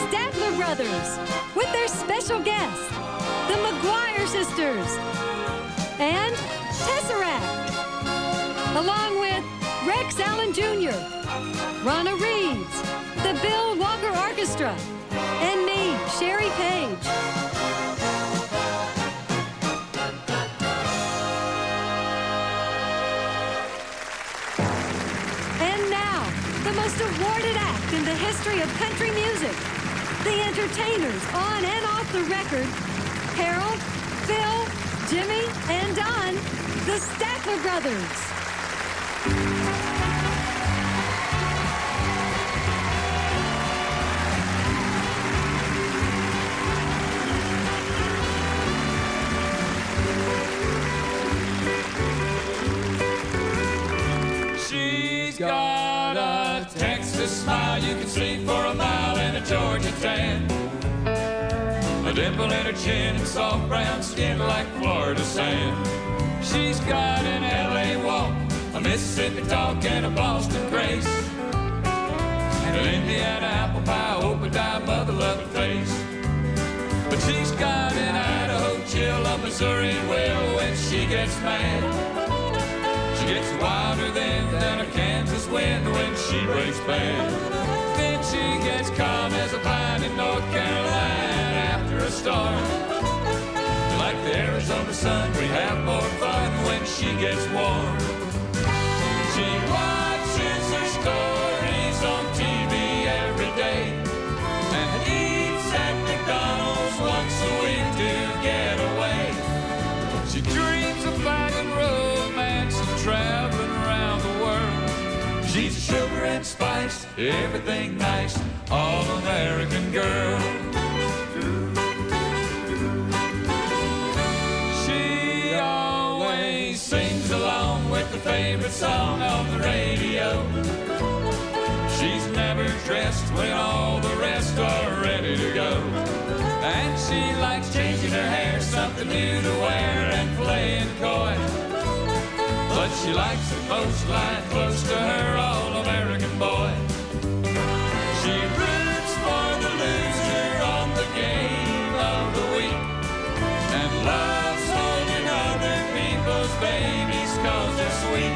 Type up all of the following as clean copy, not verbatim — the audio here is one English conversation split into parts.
Statler brothers with their special guests, the McGuire sisters, and Tesseract, along with Rex Allen Jr., Donna Reeves, the Bill Walker Orchestra, and me, Sherry Page. And now, the most awarded act in the history of country music, the entertainers on and off the record, Harold, Phil, Jimmy, and Don, the Statler brothers. She's got a Texas smile you can see for a mile, and a Georgia tan, a dimple in her chin and soft brown skin like Florida sand. She's got an LA walk, a Mississippi talk, and a Boston grace, and an Indiana apple pie, open-eye, mother-loving face. But she's got an Idaho chill, a Missouri will when she gets mad. She gets wilder than a Kansas wind when she breaks bad. Then she gets calm as a pine in North Carolina after a storm. Like the Arizona sun, we have more fun when she gets warm. She watches her stories on TV every day and eats at McDonald's once a week to get away. She dreams of finding romance and traveling around the world. She's a sugar and spice, everything nice, all-American girl. She always sings along with the favorite song on the radio. She's never dressed when all the rest are ready to go. And she likes changing her hair, something new to wear, and playing coy. But she likes it most lying close to her all-American boy. She roots for the loser on the game of the week, and loves holding other people's babies 'cause they're sweet.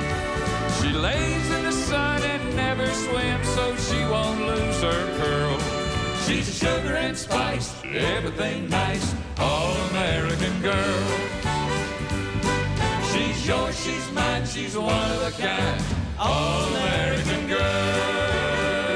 She lays in the sun and never swims so she won't lose her curl. She's a sugar and spice, everything nice, all-American girl. She's yours, she's mine, she's one of a kind, all-American girl.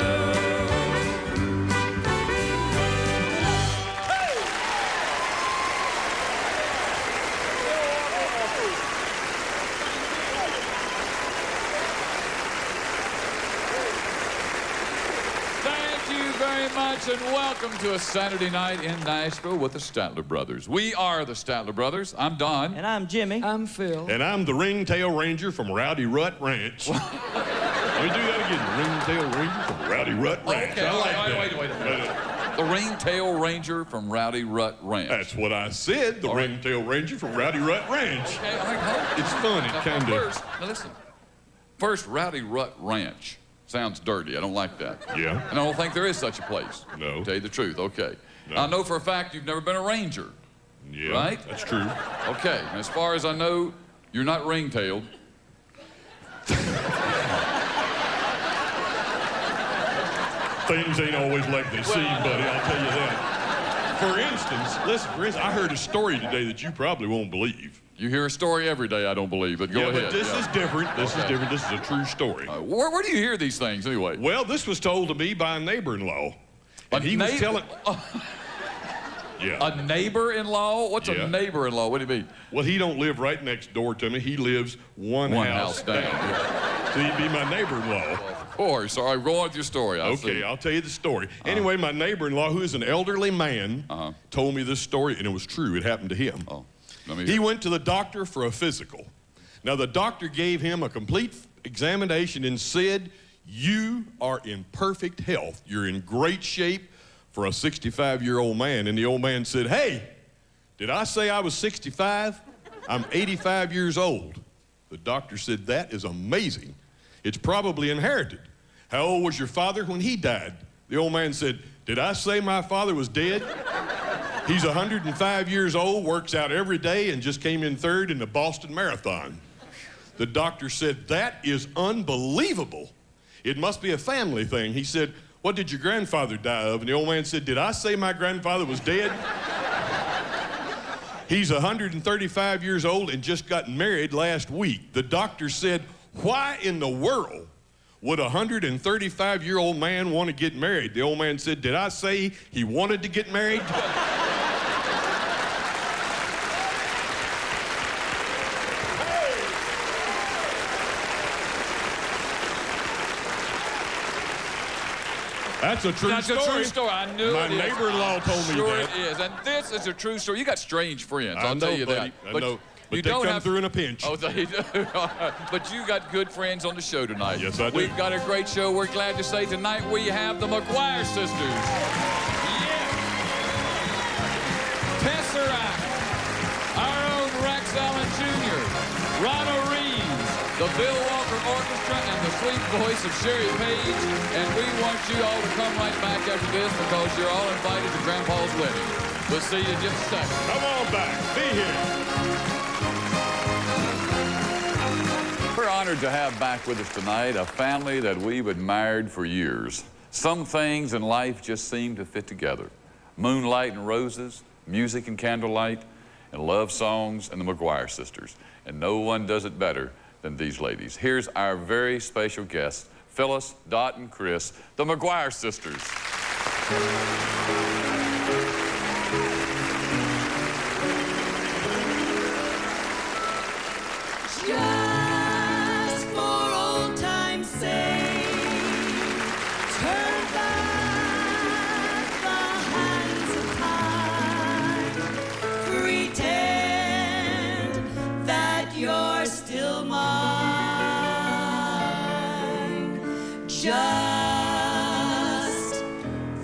Very much, and welcome to a Saturday night in Nashville with the Statler brothers. We are the Statler brothers. I'm Don. And I'm Jimmy. I'm Phil. And I'm the Ringtail Ranger from Rowdy Rut Ranch. Let me do that again. The Ringtail Ranger from Rowdy Rut Ranch. Okay, I like that. wait. The Ringtail Ranger from Rowdy Rut Ranch. That's what I said. The Ringtail Ranger from Rowdy Rut Ranch. Okay, all right. It's funny, kind of. Now listen. First, Rowdy Rut Ranch. Sounds dirty. I don't like that. Yeah. And I don't think there is such a place. No. To tell you the truth. Okay. No. I know for a fact you've never been a ranger. Yeah. Right? That's true. Okay. And as far as I know, you're not ring-tailed. Things ain't always like they seem, buddy. I'll tell you that. For instance, I heard a story today that you probably won't believe. You hear a story every day, I don't believe, but go ahead. But this is different. This is different. This is a true story. Where do you hear these things, anyway? Well, this was told to me by a neighbor-in-law. And he was telling... Yeah. A neighbor-in-law? What's a neighbor-in-law? What do you mean? Well, he don't live right next door to me. He lives one house down. So he'd be my neighbor-in-law. Of course. All right, go on with your story. I'll tell you the story. Anyway, my neighbor-in-law, who is an elderly man, told me this story, and it was true. It happened to him. He went to the doctor for a physical. Now, the doctor gave him a complete examination and said, "You are in perfect health. You're in great shape for a 65-year-old man." And the old man said, "Hey, did I say I was 65? I'm 85 years old." The doctor said, "That is amazing. It's probably inherited. How old was your father when he died?" The old man said, Did I say my father was dead? He's 105 years old, works out every day, and just came in third in the Boston Marathon. The doctor said, that is unbelievable. It must be a family thing. He said, what did your grandfather die of? And the old man said, did I say my grandfather was dead? He's 135 years old and just got married last week. The doctor said, why in the world would a 135-year-old man want to get married? The old man said, did I say he wanted to get married? That's a true story. That's a true story. I knew My it is. neighbor-in-law told me sure that. it is. And this is a true story. You got strange friends, I'll know, tell you buddy. that. I know. But you they don't come have through in a pinch. Oh, they do. But you got good friends on the show tonight. Yes, I do. We've got a great show. We're glad to say tonight we have the McGuire sisters. Yeah. Tesseract, our own Rex Allen Jr., Donna Reeves, the Bill Walker Orchestra, and the sweet voice of Sherry Page. And we want you all to come right back after this because you're all invited to Grandpa's wedding. We'll see you in just a second. Come on back. Be here. We're honored to have back with us tonight a family that we've admired for years. Some things in life just seem to fit together. Moonlight and roses, music and candlelight, and love songs and the McGuire sisters. And no one does it better than these ladies. Here's our very special guests, Phyllis, Dot, and Chris, the McGuire sisters. Just for old time's sake, turn back the hands of time. Pretend that you're still mine. Just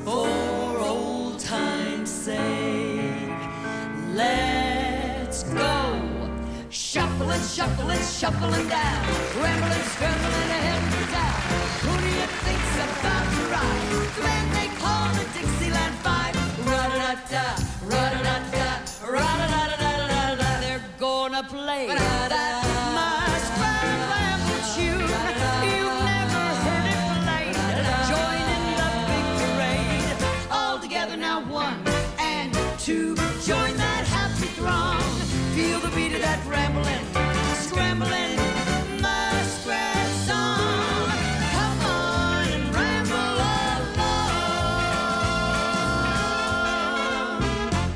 for old time's sake, let's go. Shuffling, shuffling, shuffling down, rambling, scrambling ahead for town. Who do you think's about to ride? The man they call the Dixieland Five. Ra-da-da-da, ra-da-da-da, ra-da-da-da-da-da-da. They're gonna play that muskrat ramble tune. You've never heard it played. Join in the big parade. All together now, 1 and 2. Join that happy throng. Feel the beat of that rambling, scrambling muskrat song. Come on and ramble along.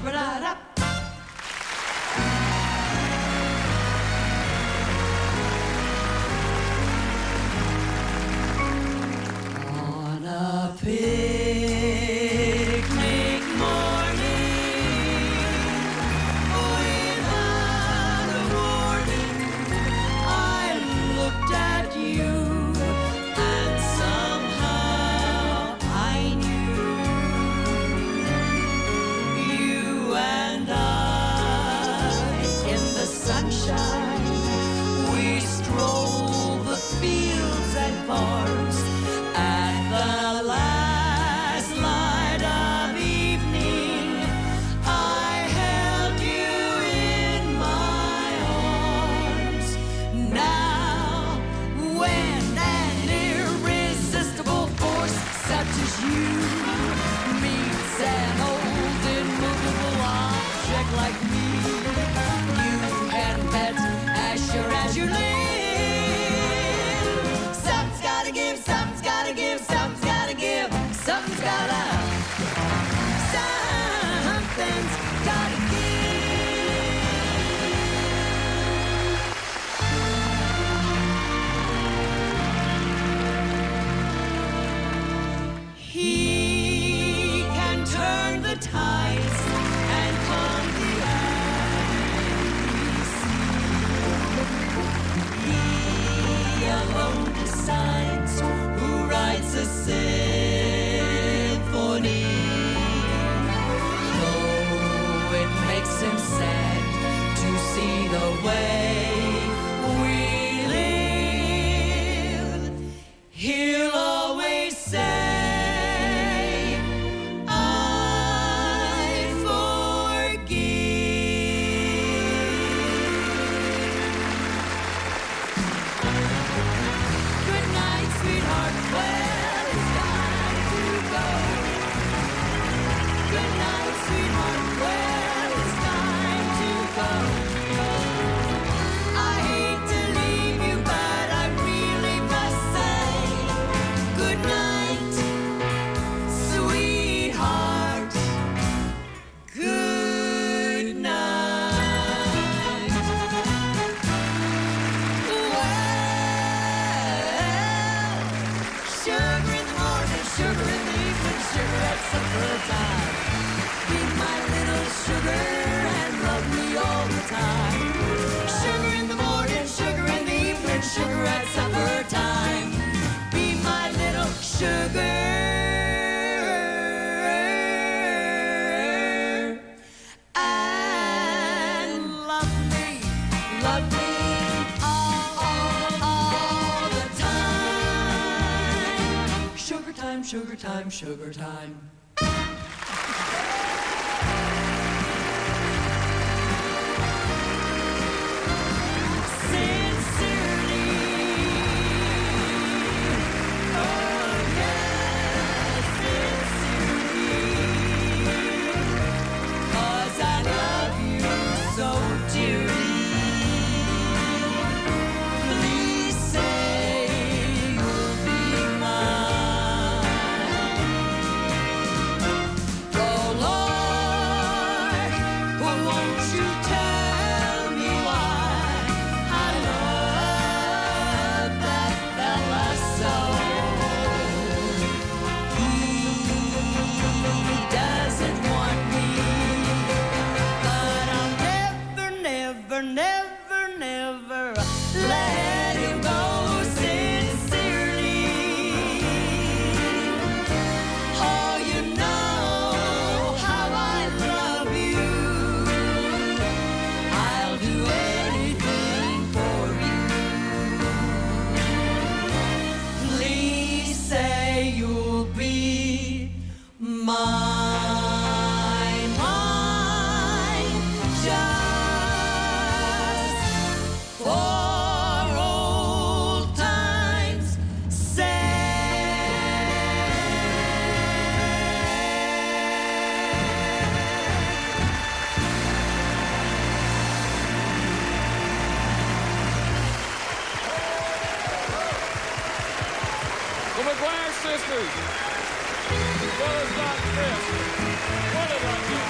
Ra-da-da. On a picnic morning, without a warning. time. Sugar in the morning, sugar in the evening, sugar at supper time. Be my little sugar. Sugar time, sugar time. Sincerely, oh yes, sincerely, 'cause I love you so dearly. Please say you'll be mine. The McGuire sisters. What is not this? What is not this?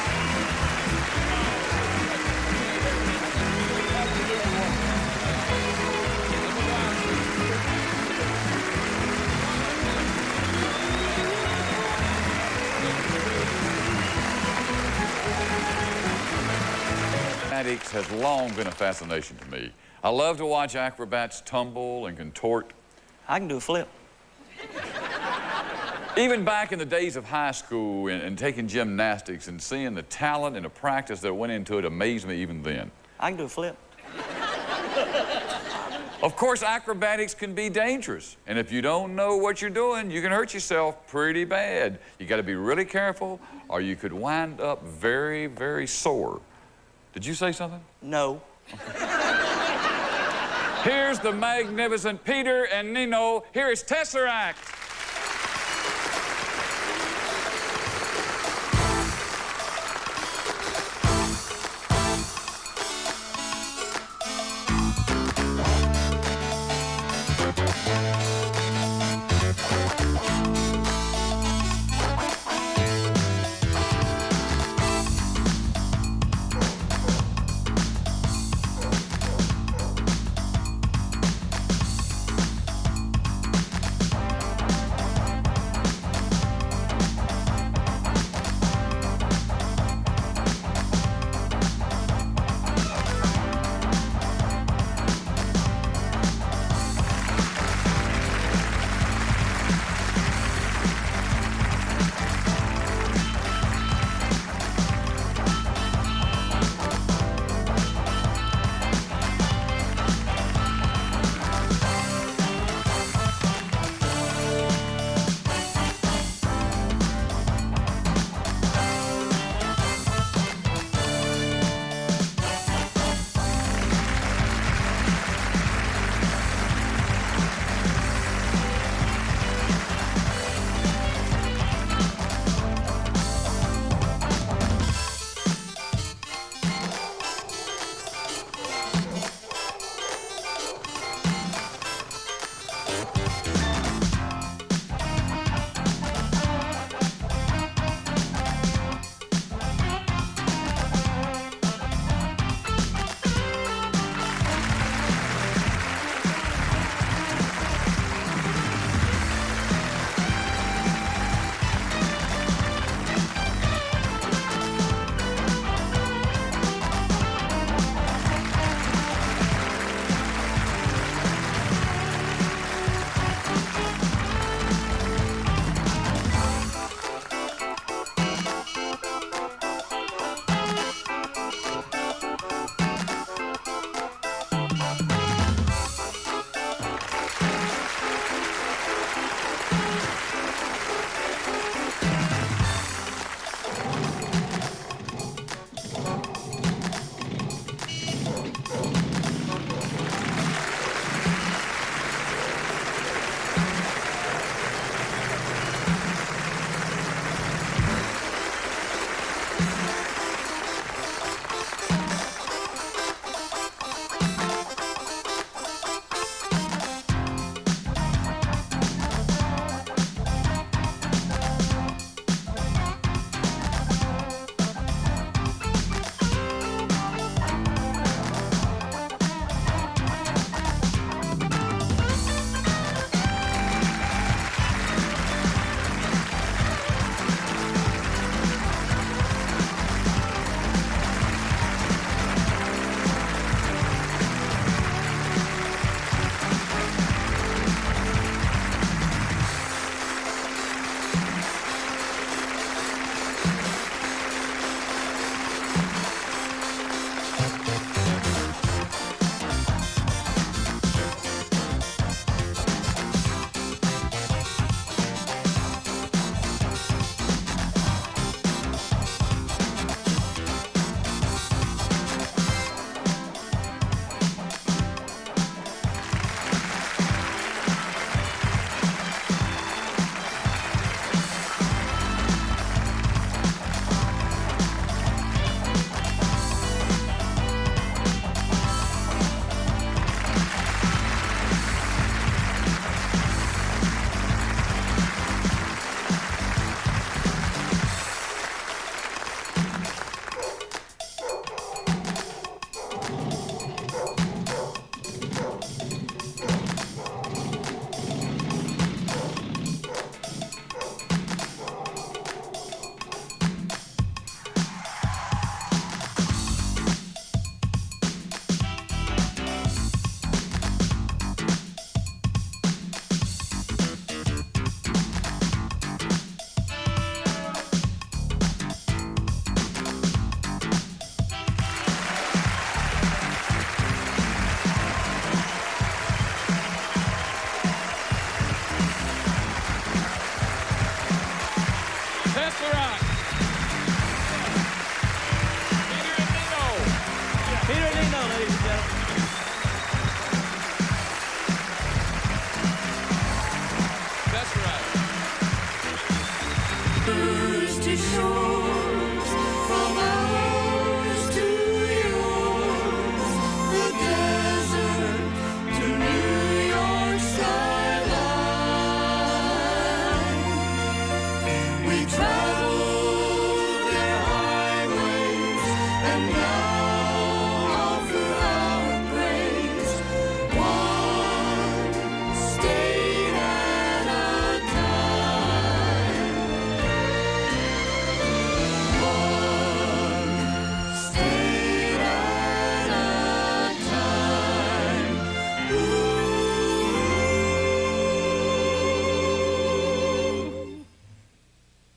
Acrobatics has long been a fascination to me. I love to watch acrobats tumble and contort. I can do a flip. Even back in the days of high school and taking gymnastics and seeing the talent and the practice that went into it amazed me even then. I can do a flip. Of course, acrobatics can be dangerous. And if you don't know what you're doing, you can hurt yourself pretty bad. You got to be really careful or you could wind up very, very sore. Did you say something? No. Here's the magnificent Peter and Ninon. Here is Tesseract.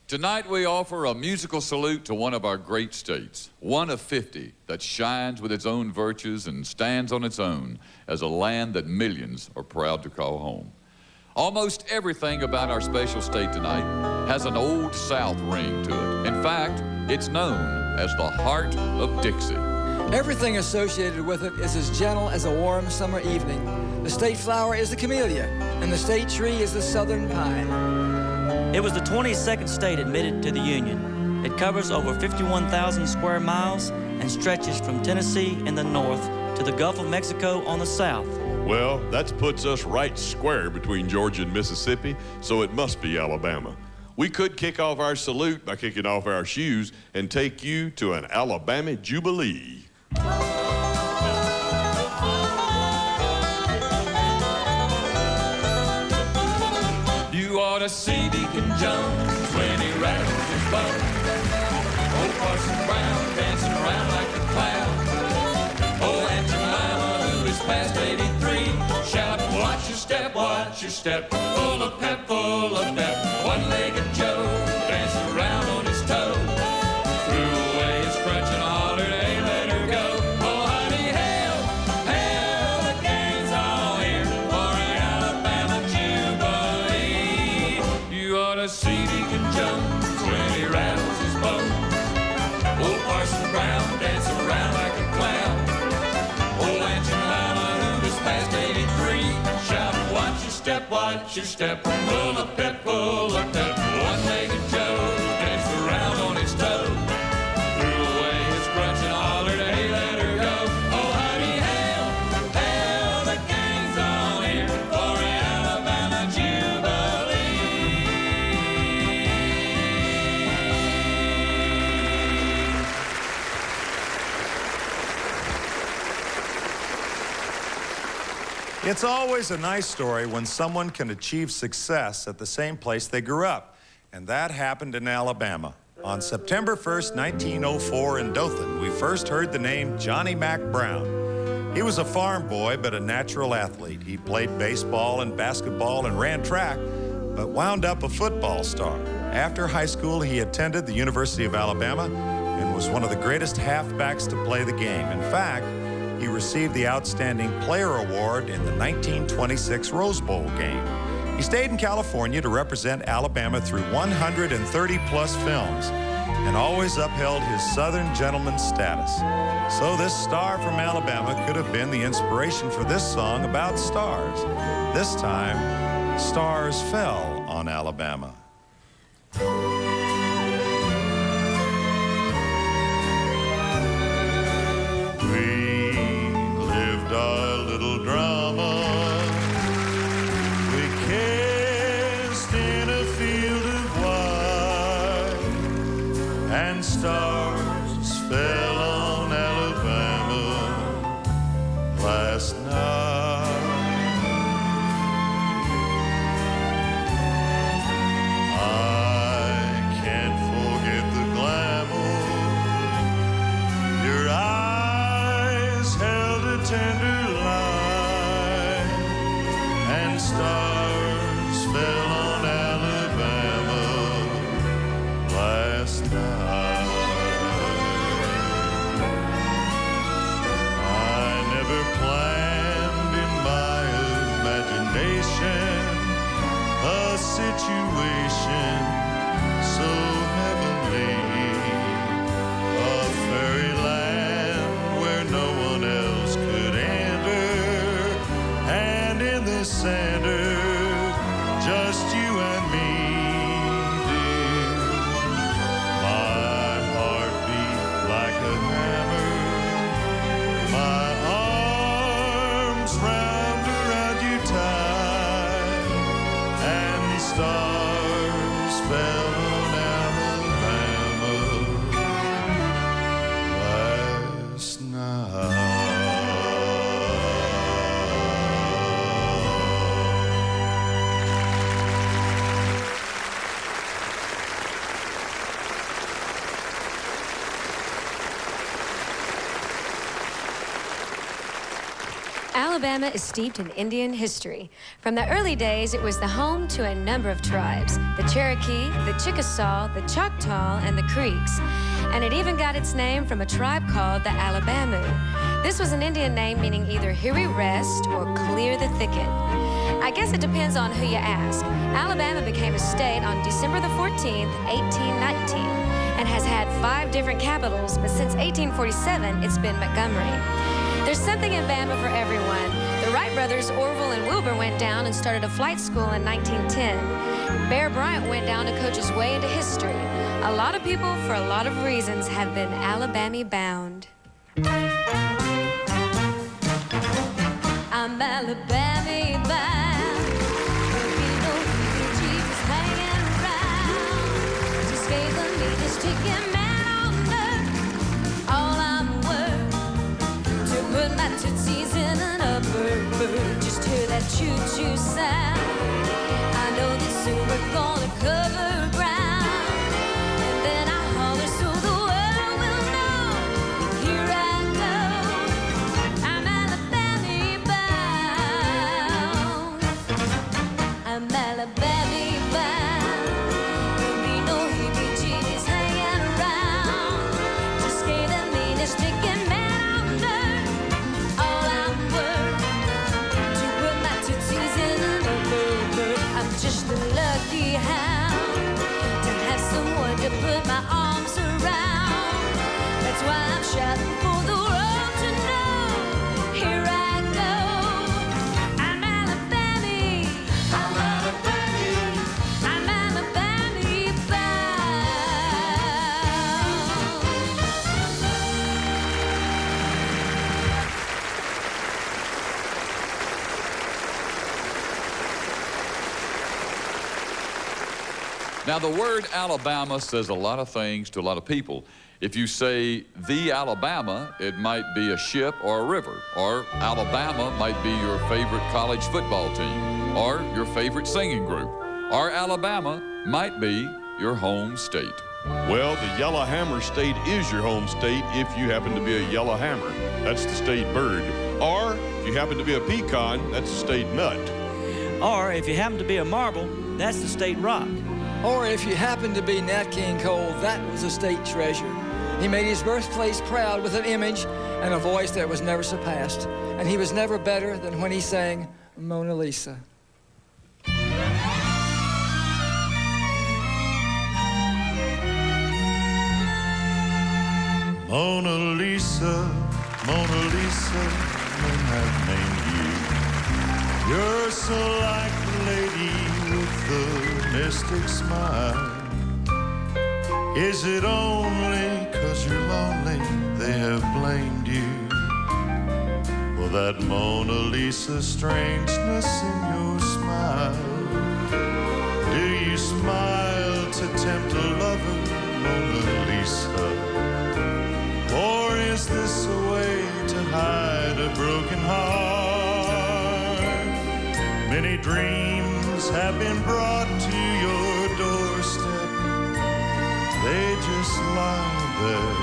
Tonight we offer a musical salute to one of our great states, one of 50 that shines with its own virtues and stands on its own as a land that millions are proud to call home. Almost everything about our special state tonight has an Old South ring to it. In fact, it's known as the heart of Dixie. Everything associated with it is as gentle as a warm summer evening. The state flower is the camellia, and the state tree is the southern pine. It was the 22nd state admitted to the Union. It covers over 51,000 square miles and stretches from Tennessee in the north to the Gulf of Mexico on the south. Well, that puts us right square between Georgia and Mississippi, so it must be Alabama. We could kick off our salute by kicking off our shoes and take you to an Alabama Jubilee. You ought to see Deacon Jones when he rattles his bow. Old Parson Brown dancing around like a clown. Oh, Aunt Jemima, who is past 83, shouting, watch your step, full of pep, full of pep. One-legged Joe dancing around on his toe. Threw away his crutch and hollered, hey, let her go. Oh, honey, hail, hail, the gang's all here for an Alabama Jubilee. You ought to see Deacon Jones when he rattles his bones. Old Parson Brown dancing around like a clown. Old Aunt Jemima, who was past 83, shouting, watch your step, full of pep, full of pep. One-legged Joe danced around on his toe. Threw away his crutch and hollered, hey, let her go. Oh, honey, hail, hail, the gang's all here for an Alabama Jubilee. It's always a nice story when someone can achieve success at the same place they grew up. And that happened in Alabama. On September 1st, 1904 in Dothan, we first heard the name Johnny Mack Brown. He was a farm boy, but a natural athlete. He played baseball and basketball and ran track, but wound up a football star. After high school, he attended the University of Alabama and was one of the greatest halfbacks to play the game. In fact, he received the Outstanding Player Award in the 1926 Rose Bowl game. He stayed in California to represent Alabama through 130-plus films and always upheld his Southern gentleman status. So this star from Alabama could have been the inspiration for this song about stars. This time, stars fell on Alabama. Our little drama we cast in a field of white, and stars fell on Alabama last night. I can't forget the glamour your eyes held a tender stars fell on Alabama last night. I never planned in my imagination a situation so heavenly, a fairyland where no one else could enter, and in the center, just you and me, dear. My heart beat like a hammer, my arms round around you tight, and stars fell on Alabama last night. Alabama is steeped in Indian history. From the early days, it was the home to a number of tribes: the Cherokee, the Chickasaw, the Choctaw, and the Creeks. And it even got its name from a tribe called the Alabama. This was an Indian name meaning either here we rest or clear the thicket. I guess it depends on who you ask. Alabama became a state on December the 14th, 1819, and has had 5 different capitals, but since 1847, it's been Montgomery. There's something in Bama for everyone. The Wright brothers, Orville and Wilbur, went down and started a flight school in 1910. Bear Bryant went down to coach his way into history. A lot of people, for a lot of reasons, have been Alabama bound. I'm Alabama bound. You know Jesus hanging around. Just gave the meanest chicken man on earth. All I'm worth to put my tootsies in an upper berth. Just hear that choo-choo sound. I know that soon we're gonna cover ground. And then I holler so the world will know. Here I go. I'm Alabama bound. I'm Alabama bound. There'll be no heebie-jeebies hanging around. Just gave the meanest chicken man on earth. All I'm worth to put my tootsies in an upper berth. I'm just a lucky hound to have someone to put my arms around. That's why I'm shouting for the world to know. Here I go. I'm Alabama. I'm Alabama. I'm Alabama Now, the word Alabama says a lot of things to a lot of people. If you say the Alabama, it might be a ship or a river. Or Alabama might be your favorite college football team. Or your favorite singing group. Or Alabama might be your home state. Well, the Yellowhammer State is your home state if you happen to be a yellowhammer. That's the state bird. Or if you happen to be a pecan, that's the state nut. Or if you happen to be a marble, that's the state rock. Or if you happen to be Nat King Cole, that was a state treasure. He made his birthplace proud with an image and a voice that was never surpassed. And he was never better than when he sang Mona Lisa. Mona Lisa, Mona Lisa, men have named you. You're so like the lady with the mystic smile. Is it only 'cause you're lonely they have blamed you? For that Mona Lisa strangeness in your smile. Do you smile to tempt a lover, Mona Lisa? Or is this a way to hide a broken heart? Many dreams have been brought to your doorstep. They just lie there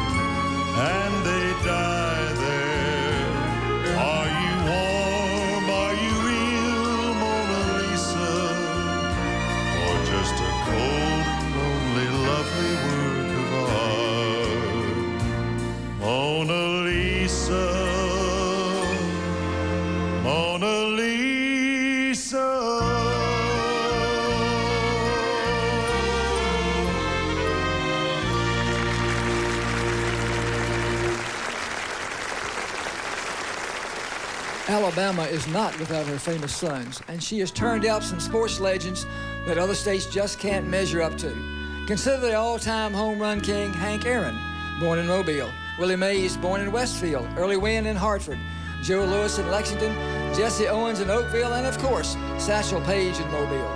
and they die there. Are you warm? Are you real, Mona Lisa? Or just a cold, lonely, lovely work of art? Mona Lisa, Mona Lisa. Alabama is not without her famous sons, and she has turned out some sports legends that other states just can't measure up to. Consider the all-time home run king, Hank Aaron, born in Mobile. Willie Mays, born in Westfield. Early Wynn in Hartford. Joe Louis in Lexington. Jesse Owens in Oakville. And, of course, Satchel Paige in Mobile.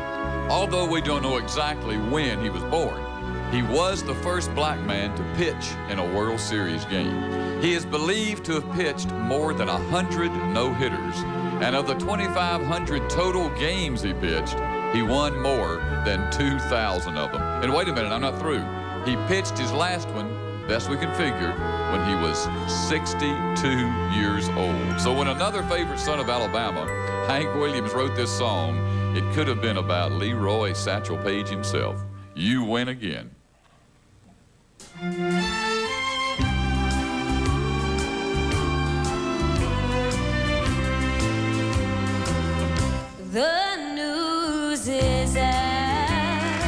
Although we don't know exactly when he was born, he was the first black man to pitch in a World Series game. He is believed to have pitched more than 100 no-hitters. And of the 2,500 total games he pitched, he won more than 2,000 of them. And wait a minute, I'm not through. He pitched his last one best we can figure, when he was 62 years old. So when another favorite son of Alabama, Hank Williams, wrote this song, it could have been about Leroy Satchel Paige himself. You win again. The news is out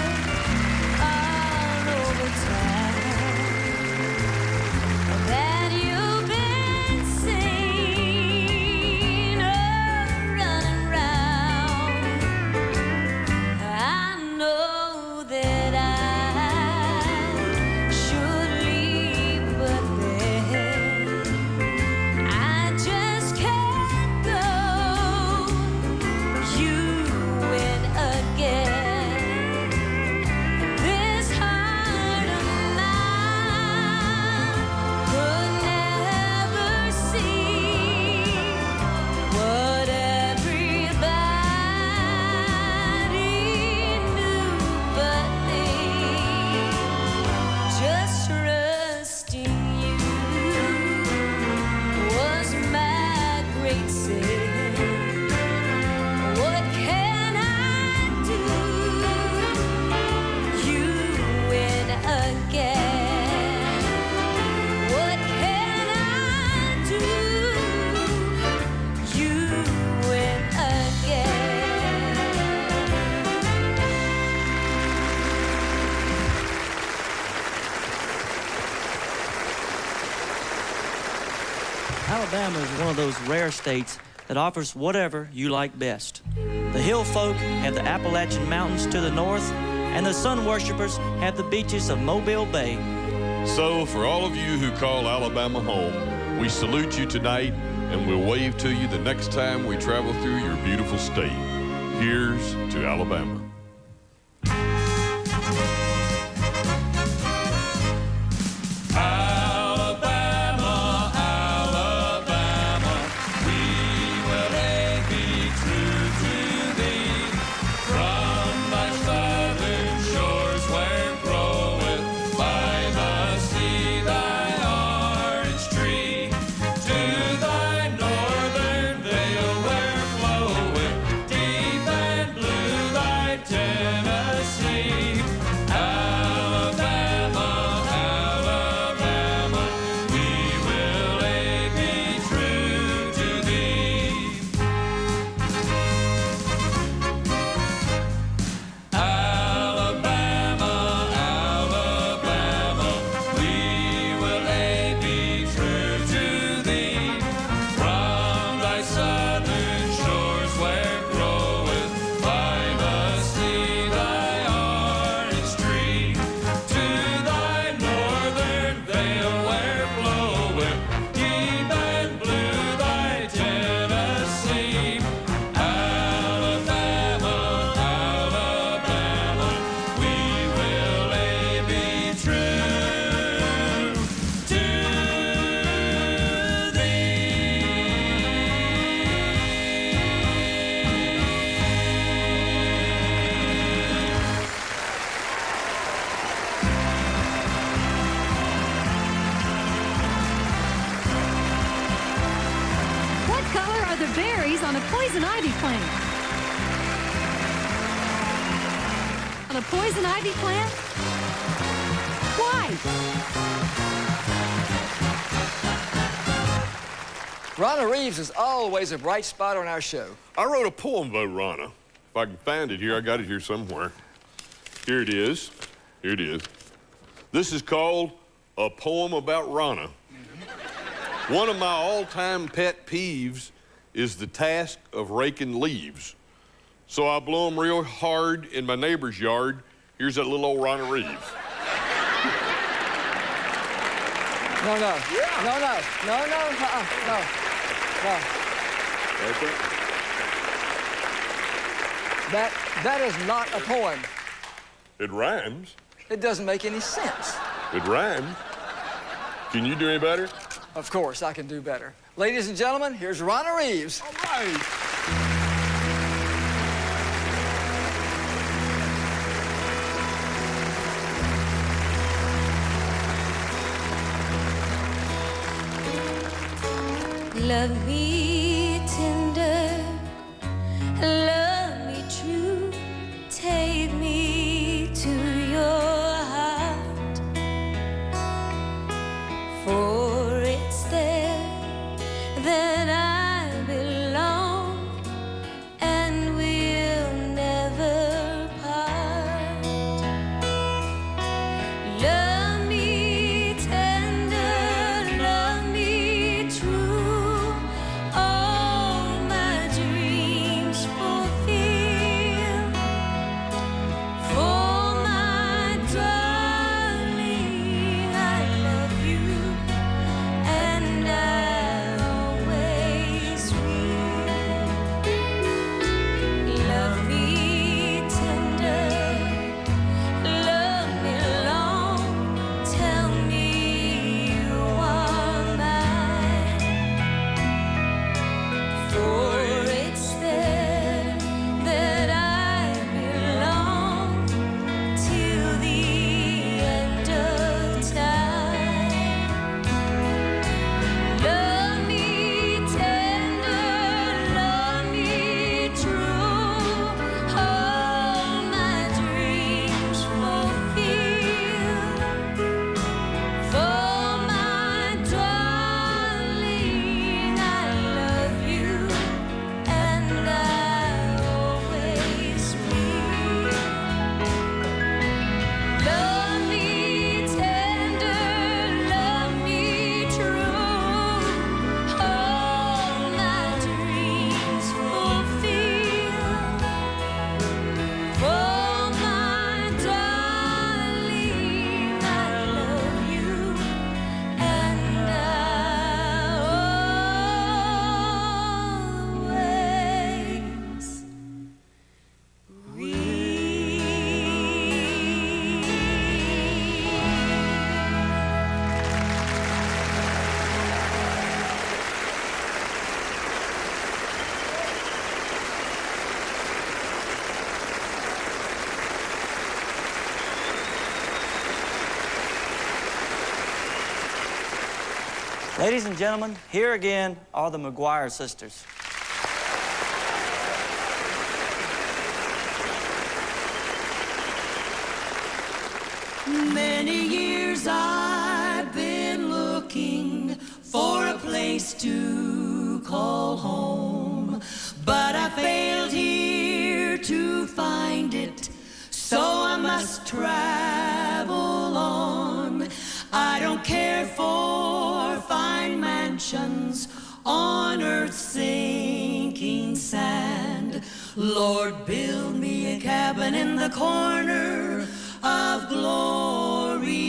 all over town that you've been seen running round. I know that I should leave, but then I just can't go. You win again. This heart of mine could never see what everybody knew but me. Just trusting you was my great sin. What can I do? You win again. What can I do? You win again. Alabama is one of those rare states that offers whatever you like best. The hill folk have the Appalachian Mountains to the north, and the sun worshippers have the beaches of Mobile Bay. So, for all of you who call Alabama home, we salute you tonight, and we'll wave to you the next time we travel through your beautiful state. Here's to Alabama. Alabama, Alabama, we will aid thee, true to thee. From thy southern shores where groweth by the sea thy orange tree, to thy northern vale where floweth deep and blue thy Tennessee. Alabama, Alabama, we will aid thee, true to thee. Alabama, Alabama, we will aid thee, true to thee. From thy southern shores where groweth by the sea thy orange tree, to thy northern vale where floweth deep and blue thy Tennessee. Alabama, Alabama, we will aid thee, true to What color are the berries on a poison ivy plant? On a poison ivy plant? White. Donna Reeves is always a bright spot on our show. I wrote a poem about Rana. If I can find it here, I got it here somewhere. Here it is. Here it is. This is called A Poem About Rana. One of my all-time pet peeves is the task of raking leaves. So I blow them real hard in my neighbor's yard. Here's that little old Donna Reeves. No, no. Yeah. No, no. No, no. No. No. Okay. That is not a poem. It rhymes. It doesn't make any sense. It rhymes. Can you do any better? Of course, I can do better. Ladies and gentlemen, here's Donna Reeves. All right. Love me tender, love me true, take me to your heart, for it's there that I belong, and we'll never part. Love me tender, love me true, all my dreams fulfill. For my darling, I love you, and I always will. Love me tender, love me long, tell me you are mine, for it's there that I belong till the end of time. Love me tender, love me true, all my dreams fulfill. For my darling, I love you, and I always will. Love me tender, love me true, all my dreams fulfill. For my darling, I love you, and I always Ladies and gentlemen, here again are the McGuire sisters. Many years I've been looking for a place to call home, but I failed here to find it, so I must travel on. I don't care for fine mansions on earth's sinking sand. Lord, build me a cabin in the corner of glory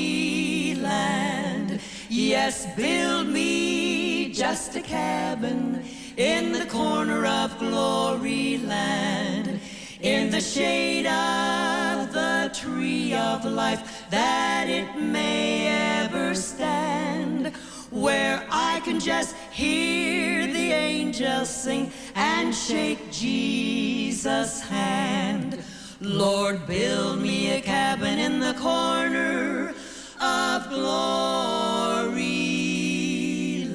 land. Yes, build me just a cabin in the corner of glory land, in the shade of the tree of life, that it may ever stand, where I can just hear the angels sing and shake Jesus' hand. Lord, build me a cabin in the corner of glory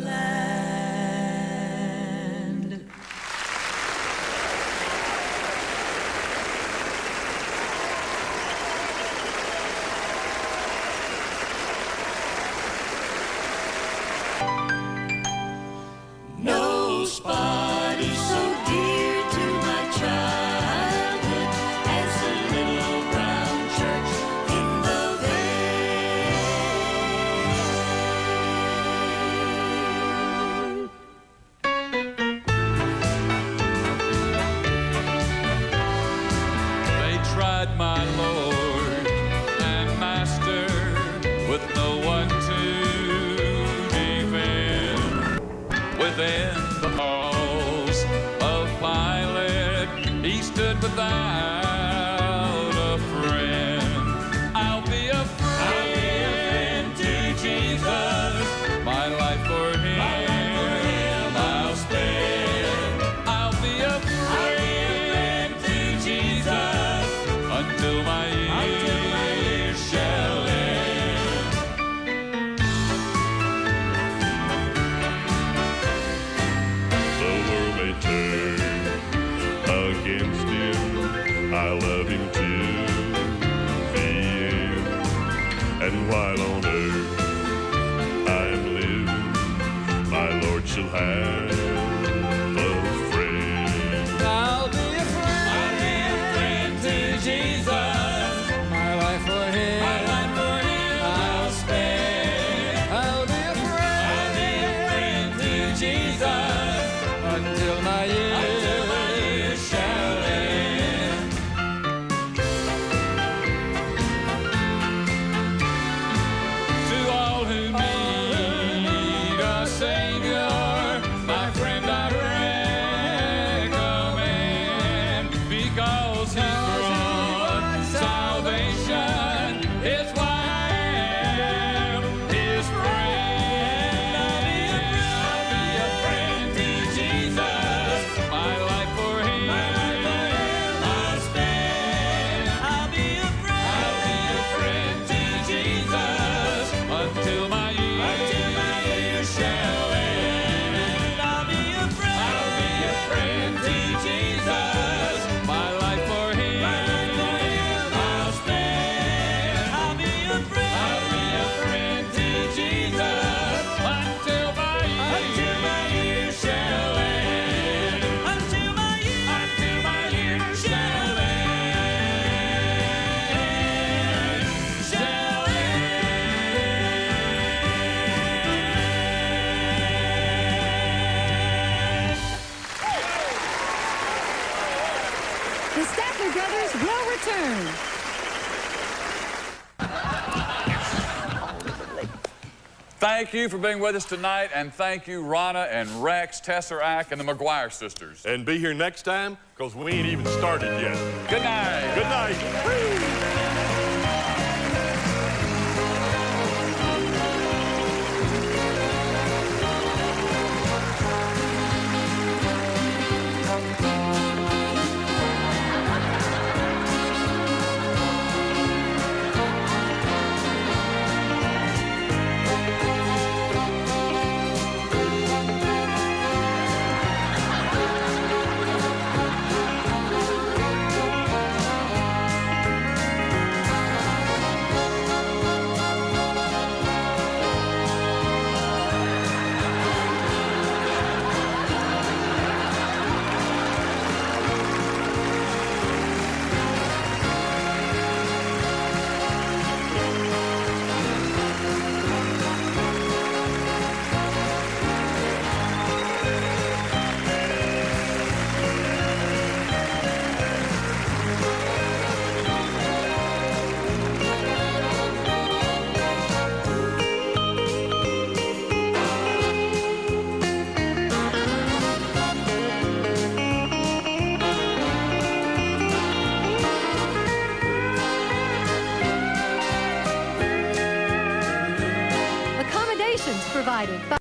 land. No spot is so dear to my childhood as the little brown church in the They tried my Lord and Master with no one to defend. Within the halls of Pilate, he stood without a friend. I'll be a friend to Jesus, my life for him I'll spend. I'll be a friend to Jesus until my years shall end. I love him to the end. And while on earth I am living, my Lord shall have a friend. I'll be a friend. I'll be a friend to Jesus. My life for him. My life for him I'll spend. I'll be a friend. I'll be a friend to Jesus until my years shall end. To all who need a Savior, my friend I recommend, because He brought salvation. Is why I am His friend. I'll be a friend to Jesus. My life for Him I'll spend. I'll be a friend to Jesus until my years shall end. I'll be a friend to Jesus. My life for Him I'll spend. I'll be a friend to Jesus until my years shall end. Until my years shall The Statler brothers will return. Thank you for being with us tonight, and thank you, Ronna and Rex, Tesseract, and the McGuire sisters. And be here next time, because we ain't even started yet. Good night. Good night. Accommodations provided by